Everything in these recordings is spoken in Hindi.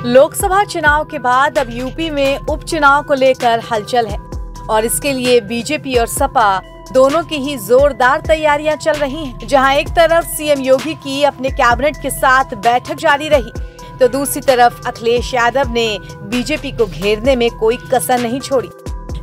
लोकसभा चुनाव के बाद अब यूपी में उपचुनाव को लेकर हलचल है और इसके लिए बीजेपी और सपा दोनों की ही जोरदार तैयारियां चल रही हैं। जहां एक तरफ सीएम योगी की अपने कैबिनेट के साथ बैठक जारी रही, तो दूसरी तरफ अखिलेश यादव ने बीजेपी को घेरने में कोई कसर नहीं छोड़ी।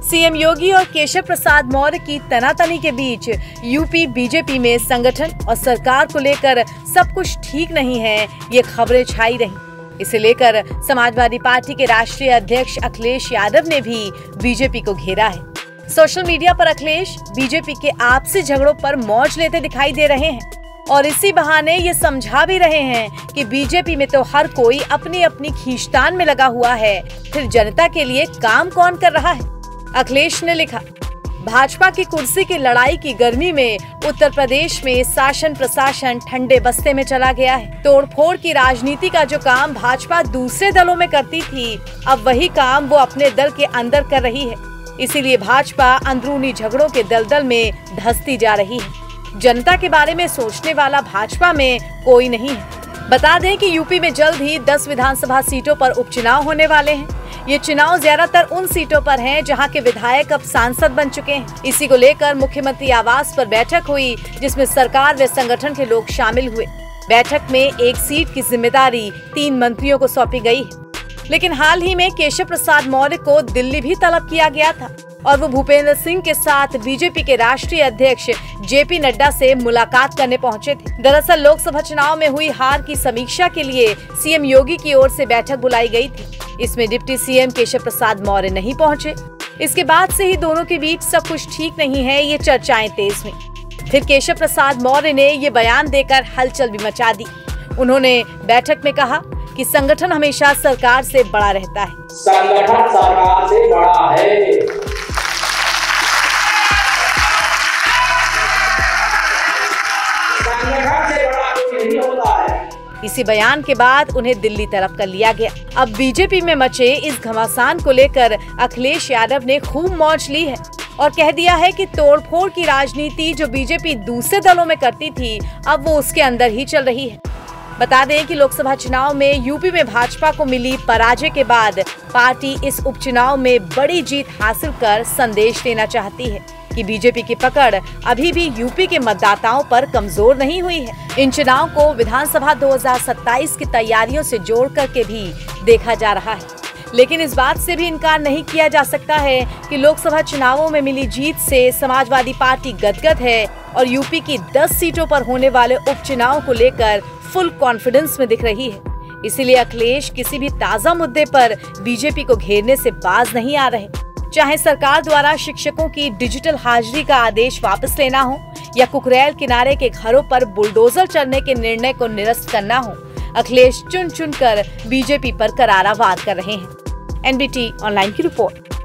सीएम योगी और केशव प्रसाद मौर्य की तनातनी के बीच यूपी बीजेपी में संगठन और सरकार को लेकर सब कुछ ठीक नहीं है, ये खबरें छाई रही। इसे लेकर समाजवादी पार्टी के राष्ट्रीय अध्यक्ष अखिलेश यादव ने भी बीजेपी को घेरा है। सोशल मीडिया पर अखिलेश बीजेपी के आपसी झगड़ों पर मौज लेते दिखाई दे रहे हैं और इसी बहाने ये समझा भी रहे हैं कि बीजेपी में तो हर कोई अपनी अपनी खींचतान में लगा हुआ है, फिर जनता के लिए काम कौन कर रहा है। अखिलेश ने लिखा, भाजपा की कुर्सी की लड़ाई की गर्मी में उत्तर प्रदेश में शासन प्रशासन ठंडे बस्ते में चला गया है। तोड़फोड़ की राजनीति का जो काम भाजपा दूसरे दलों में करती थी, अब वही काम वो अपने दल के अंदर कर रही है। इसीलिए भाजपा अंदरूनी झगड़ों के दलदल में धंसती जा रही है। जनता के बारे में सोचने वाला भाजपा में कोई नहीं है। बता दें कि यूपी में जल्द ही 10 विधानसभा सीटों पर उपचुनाव होने वाले हैं। ये चुनाव ज्यादातर उन सीटों पर हैं जहां के विधायक अब सांसद बन चुके हैं। इसी को लेकर मुख्यमंत्री आवास पर बैठक हुई, जिसमें सरकार व संगठन के लोग शामिल हुए। बैठक में एक सीट की जिम्मेदारी 3 मंत्रियों को सौंपी गई है। लेकिन हाल ही में केशव प्रसाद मौर्य को दिल्ली भी तलब किया गया था और वो भूपेंद्र सिंह के साथ बीजेपी के राष्ट्रीय अध्यक्ष जेपी नड्डा से मुलाकात करने पहुंचे थे। दरअसल लोकसभा चुनाव में हुई हार की समीक्षा के लिए सीएम योगी की ओर से बैठक बुलाई गई थी। इसमें डिप्टी सीएम केशव प्रसाद मौर्य नहीं पहुंचे। इसके बाद से ही दोनों के बीच सब कुछ ठीक नहीं है, ये चर्चाएं तेज हुई। फिर केशव प्रसाद मौर्य ने ये बयान देकर हलचल भी मचा दी। उन्होंने बैठक में कहा कि संगठन हमेशा सरकार से बड़ा रहता है। संगठन सरकार से बड़ा है। संगठन से बड़ा कोई नहीं होता है। इसी बयान के बाद उन्हें दिल्ली तरफ कर लिया गया। अब बीजेपी में मचे इस घमासान को लेकर अखिलेश यादव ने खूब मौज ली है और कह दिया है कि तोड़फोड़ की राजनीति जो बीजेपी दूसरे दलों में करती थी, अब वो उसके अंदर ही चल रही है। बता दें कि लोकसभा चुनाव में यूपी में भाजपा को मिली पराजय के बाद पार्टी इस उपचुनाव में बड़ी जीत हासिल कर संदेश देना चाहती है कि बीजेपी की पकड़ अभी भी यूपी के मतदाताओं पर कमजोर नहीं हुई है। इन चुनाव को विधानसभा 2027 की तैयारियों से जोड़ करके भी देखा जा रहा है। लेकिन इस बात से भी इनकार नहीं किया जा सकता है कि लोकसभा चुनावों में मिली जीत से समाजवादी पार्टी गदगद है और यूपी की 10 सीटों पर होने वाले उपचुनाव को लेकर फुल कॉन्फिडेंस में दिख रही है। इसीलिए अखिलेश किसी भी ताजा मुद्दे पर बीजेपी को घेरने से बाज नहीं आ रहे। चाहे सरकार द्वारा शिक्षकों की डिजिटल हाजिरी का आदेश वापस लेना हो या कुकरेल किनारे के घरों पर बुलडोजर चलने के निर्णय को निरस्त करना हो, अखिलेश चुन चुन कर बीजेपी पर करारा वार कर रहे हैं। एनबीटी ऑनलाइन की रिपोर्ट।